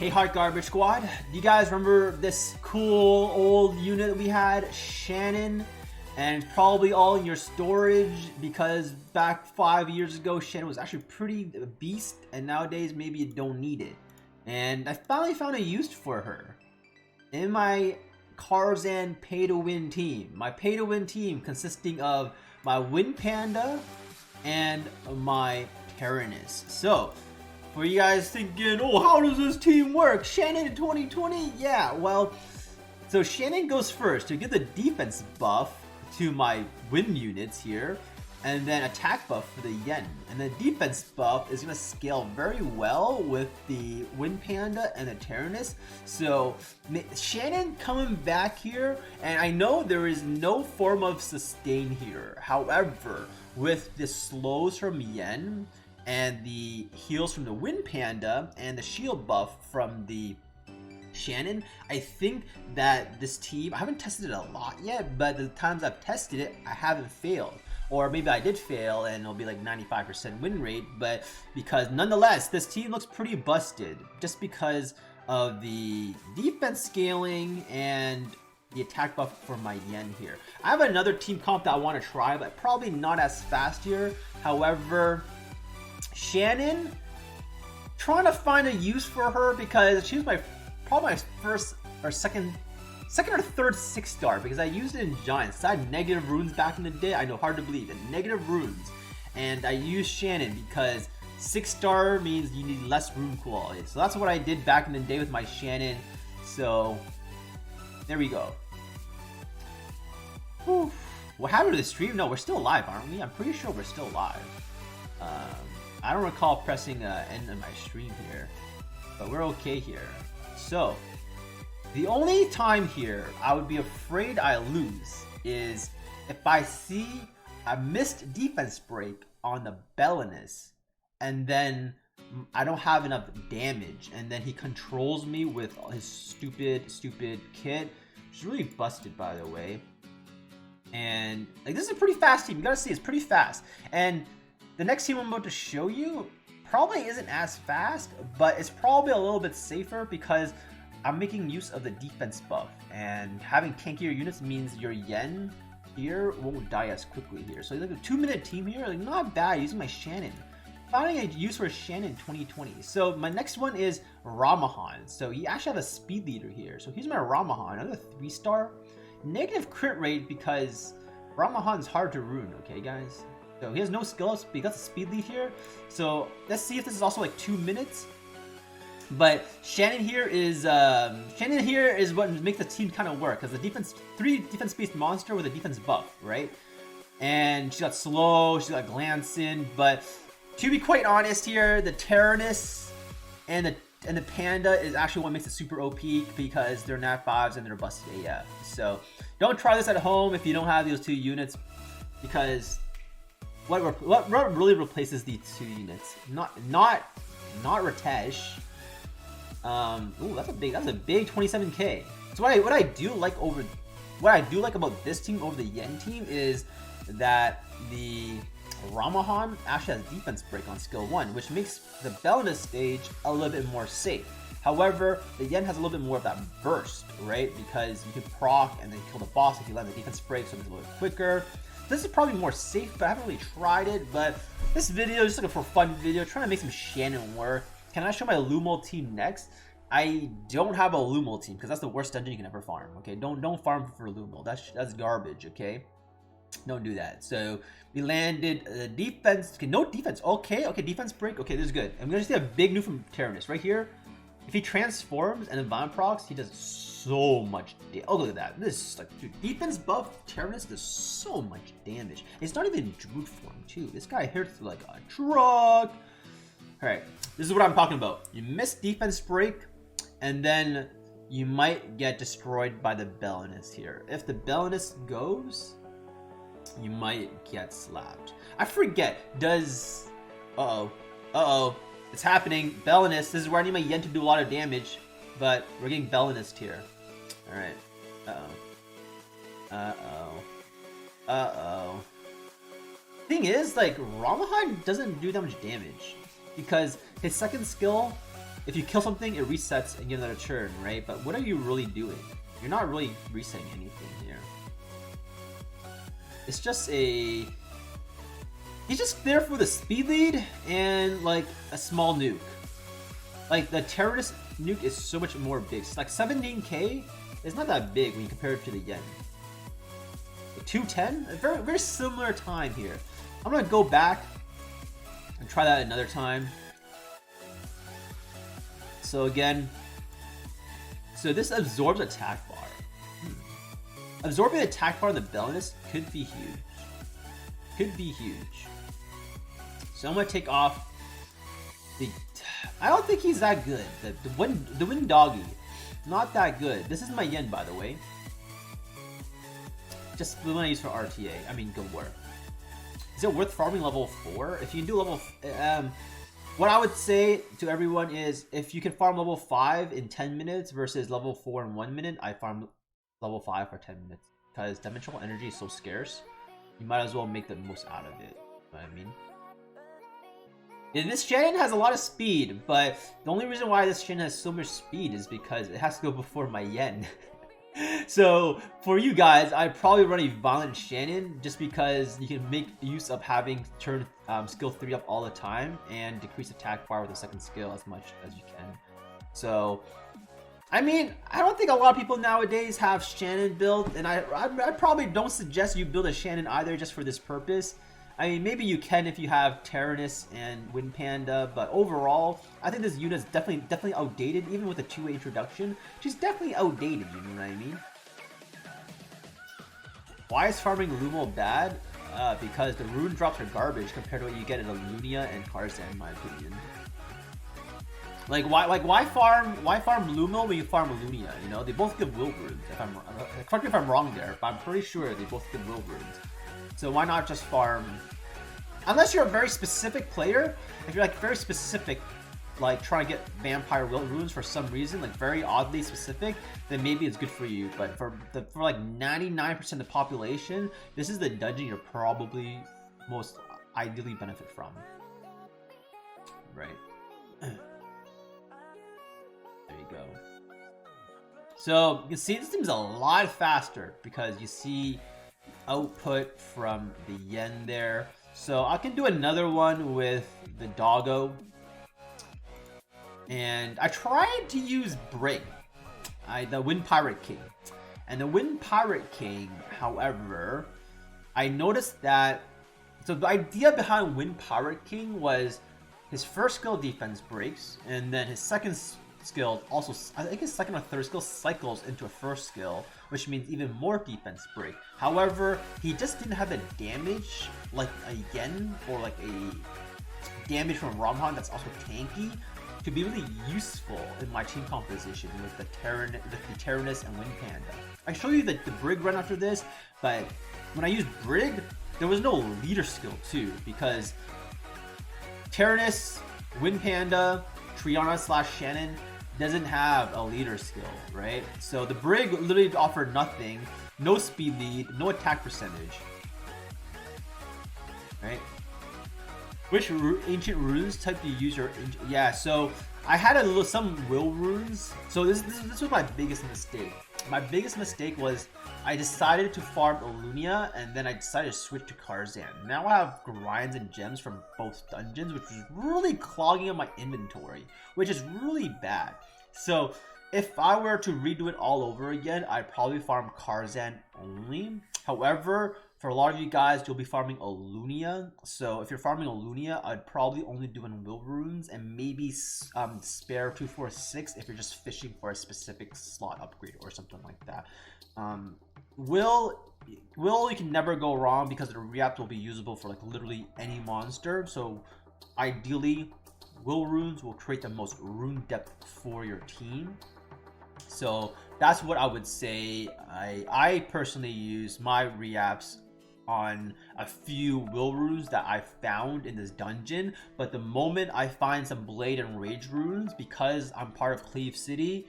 Hey Heart Garbage Squad, do you guys remember this cool old unit that we had, Shannon? And it's probably all in your storage because back 5 years ago Shannon was actually pretty a beast, and nowadays maybe you don't need it. And I finally found a use for her in my Tarzan pay-to-win team. My pay-to-win team consisting of my Wind Panda and my Tyrannus. So, for you guys thinking, oh, how does this team work? Shannon in 2020? Yeah, well, so Shannon goes first to give the defense buff to my wind units here, and then attack buff for the yen. And the defense buff is going to scale very well with the Wind Panda and the Tyrannus. So Shannon coming back here, and I know there is no form of sustain here. However, with the slows from yen and the heals from the Wind Panda and the shield buff from the Shannon, I think that this team, I haven't tested it a lot yet, but the times I've tested it, I haven't failed. Or maybe I did fail and it'll be like 95% win rate, but because nonetheless, this team looks pretty busted just because of the defense scaling and the attack buff for my yen here. I have another team comp that I want to try, but probably not as fast here. However, Shannon, trying to find a use for her because she was probably my first or second or third 6-star because I used it in Giants. I had negative runes back in the day. I know, hard to believe, and negative runes. And I used Shannon because 6-star means you need less rune quality. So that's what I did back in the day with my Shannon. So there we go. Whew. What happened to the stream? No, we're still alive, aren't we? I'm pretty sure we're still alive. I don't recall pressing end of my stream here, but we're okay here. So the only time here I would be afraid I lose is if I see a missed defense break on the Bellinus and then I don't have enough damage and then he controls me with his stupid kit, which is really busted by the way. And like, this is a pretty fast team, you gotta see, it's pretty fast. And the next team I'm about to show you probably isn't as fast, but it's probably a little bit safer because I'm making use of the defense buff, and having tankier units means your yen here won't die as quickly here. So like a 2-minute team here, like not bad using my Shannon. Finding a use for Shannon 2020. So my next one is Ramahan. So he actually has a speed leader here. So here's my Ramahan, another 3-star. Negative crit rate because Ramahan's hard to rune, okay guys? So he has no skills, but he got the speed lead here. So let's see if this is also like 2 minutes. But Shannon here is what makes the team kind of work, because the 3 defense-based monster with a defense buff, right? And she's got slow, she's got glancing, but to be quite honest here, the Tyrannus and the Panda is actually what makes it super OP because they're nat 5s and they're busted AF. So don't try this at home if you don't have those 2 units, because what really replaces these 2 units? Not Ritesh. Ooh, that's a big 27k. So what I do like about this team over the yen team is that the Ramahan actually has defense break on skill 1, which makes the Bellinus stage a little bit more safe. However, the yen has a little bit more of that burst, right? Because you can proc and then kill the boss if you land the defense break, so it's a little bit quicker. This is probably more safe, but I haven't really tried it. But this video is just like a for fun video, trying to make some Shannon work. Can I show my Lumo team next? I don't have a Lumo team because that's the worst dungeon you can ever farm. Okay, don't farm for Lumo. That's garbage. Okay, don't do that. So we landed defense. Okay, no defense. Okay, defense break. Okay, this is good. I'm gonna see a big new from Tyrannus right here. If he transforms and then Vine procs, he does so much damage. Oh, look at that. This is like, dude, defense buff Tyrannus does so much damage. It's not even Druid form too. This guy hits like a truck. Alright, this is what I'm talking about. You miss defense break, and then you might get destroyed by the Bellinus here. If the Bellinus goes, you might get slapped. I forget, does... Uh-oh. It's happening. Bellinus. This is where I need my yen to do a lot of damage, but we're getting Bellinus here. Alright. Uh-oh. Thing is, like, Ramahan doesn't do that much damage because his second skill if you kill something, it resets and you get another turn, right? But what are you really doing? You're not really resetting anything here. It's just a... He's just there for the speed lead and like a small nuke. Like the terrorist nuke is so much more big. It's like 17k is not that big when you compare it to the yen. 210, a very, very similar time here. I'm gonna go back and try that another time. So again, so this absorbs attack bar. Absorbing attack bar on the Bellinus could be huge. Could be huge. So I'm gonna take off the. I don't think he's that good. The wind doggy, not that good. This is my yen, by the way. Just the one I use for RTA. I mean, good work. Is it worth farming level 4? If you can do level, what I would say to everyone is, if you can farm level 5 in 10 minutes versus level 4 in 1 minute, I farm level 5 for 10 minutes because dimensional energy is so scarce. You might as well make the most out of it. You know what I mean? Yeah, this Shannon has a lot of speed, but the only reason why this Shannon has so much speed is because it has to go before my yen. So for you guys, I'd probably run a violent Shannon just because you can make use of having turn skill 3 up all the time and decrease attack bar with the second skill as much as you can. So I mean, I don't think a lot of people nowadays have Shannon built, and I probably don't suggest you build a Shannon either just for this purpose. I mean, maybe you can if you have Tyrannus and Wind Panda, but overall, I think this unit is definitely outdated, even with a 2-way introduction. She's definitely outdated, you know what I mean? Why is farming Lumo bad? Because the rune drops are garbage compared to what you get in Ellunia and Tarzan, in my opinion. Why farm Lumo when you farm Ellunia? You know, they both give will runes. Correct me if I'm wrong there, but I'm pretty sure they both give will runes. So why not just farm? Unless you're a very specific player, if you're like very specific, like trying to get vampire will runes for some reason, like very oddly specific, then maybe it's good for you. But for like 99% of the population, this is the dungeon you're probably most ideally benefit from. Right. There you go. So you can see this seems a lot faster because you see output from the yen there. So I can do another one with the doggo. And I tried to use Brig, the Wind Pirate King. And the Wind Pirate King, however, I noticed that, so the idea behind Wind Pirate King was his first skill defense breaks, and then his second skill also, I think his second or third skill cycles into a first skill, which means even more defense break. However, he just didn't have the damage like a yen or like a damage from Ramahan that's also tanky to be really useful in my team composition with the Tyrannus and Wind Panda. I show you the Brig run after this, but when I used Brig, there was no leader skill too, because Tyrannus, Wind Panda, Triana / Shannon doesn't have a leader skill, right? So the Brig literally offered nothing, no speed lead, no attack percentage, right? Which ancient runes type do you use? Yeah, so I had some will runes. So this was my biggest mistake. My biggest mistake was I decided to farm Ellunia and then I decided to switch to Tarzan. Now I have grinds and gems from both dungeons, which was really clogging up my inventory, which is really bad. So if I were to redo it all over again, I'd probably farm Tarzan only. However, for a lot of you guys, you'll be farming Ellunia. So if you're farming Ellunia, I'd probably only do in will runes and maybe spare 246 if you're just fishing for a specific slot upgrade or something like that. Will you can never go wrong because the react will be usable for like literally any monster. So ideally, will runes will create the most rune depth for your team. So that's what I would say. I personally use my reapps on a few will runes that I found in this dungeon, but the moment I find some blade and rage runes, because I'm part of Cleave City,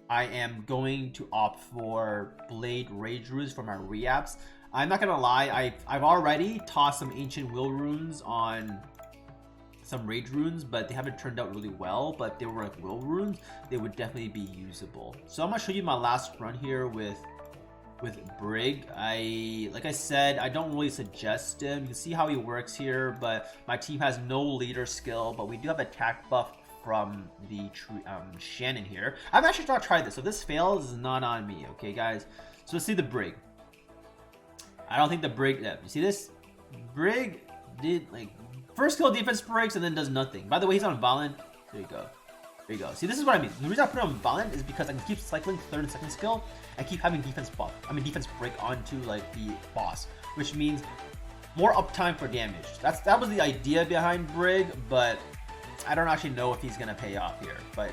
I am going to opt for blade rage runes for my reapps. I'm not gonna lie, I've already tossed some ancient will runes on some rage runes, but they haven't turned out really well. But if they were like will runes, they would definitely be usable. So I'm gonna show you my last run here with Brig. Like I said, I don't really suggest him. You can see how he works here, but my team has no leader skill, but we do have attack buff from the Shannon here. I've actually not tried this, so if this fails, it's not on me, okay guys? So let's see the Brig. I don't think the Brig, yeah, you see this? Brig did like first skill defense breaks and then does nothing. By the way, he's on Violent. There you go. There you go. See, this is what I mean. The reason I put it on Violent is because I can keep cycling third and second skill and keep having defense buff. I mean defense break onto like the boss, which means more uptime for damage. That was the idea behind Brig, but I don't actually know if he's gonna pay off here. But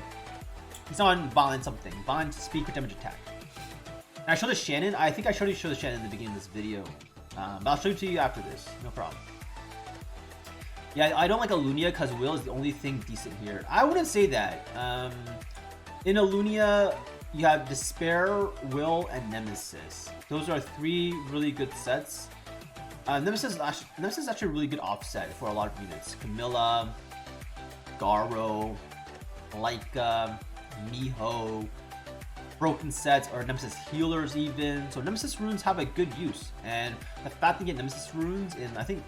he's on Violent something. Violent speed for damage attack. And I showed the Shannon. I think I showed the Shannon in the beginning of this video. But I'll show it to you after this. No problem. Yeah, I don't like Ellunia because Will is the only thing decent here. I wouldn't say that. In Ellunia, you have Despair, Will, and Nemesis. Those are three really good sets. Nemesis is actually a really good offset for a lot of units. Camilla, Garo, Laika, Miho, broken sets, or Nemesis healers even. So Nemesis runes have a good use. And the fact that you get Nemesis runes in, I think,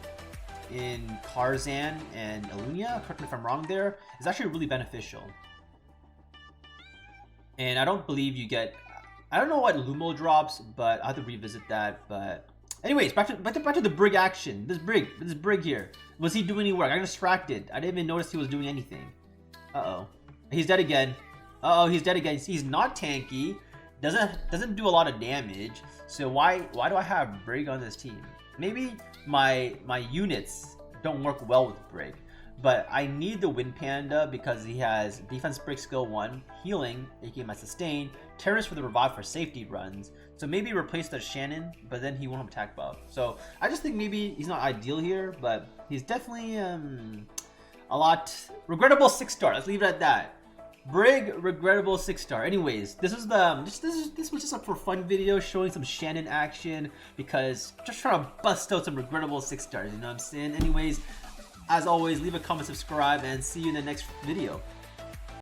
in Karzan and Ellunia, correct me if I'm wrong there, is actually really beneficial. And I don't believe you get, I don't know what Lumo drops, but I have to revisit that. But anyways, back to the Brig action. This Brig here. Was he doing any work? I got distracted. I didn't even notice he was doing anything. Uh-oh. He's dead again. Uh-oh, he's dead again. He's not tanky. Doesn't do a lot of damage. So why do I have Brig on this team? Maybe my units don't work well with Brig, but I need the Wind Panda because he has defense break skill 1, healing, aka my sustain, terrorist for the revive for safety runs. So maybe replace the Shannon, but then he won't have attack buff. So I just think maybe he's not ideal here, but he's definitely a lot regrettable 6-star. Let's leave it at that. Brig, regrettable 6-star. Anyways, this was just a for fun video showing some Shannon action because just trying to bust out some regrettable 6-stars. You know what I'm saying? Anyways, as always, leave a comment, subscribe, and see you in the next video.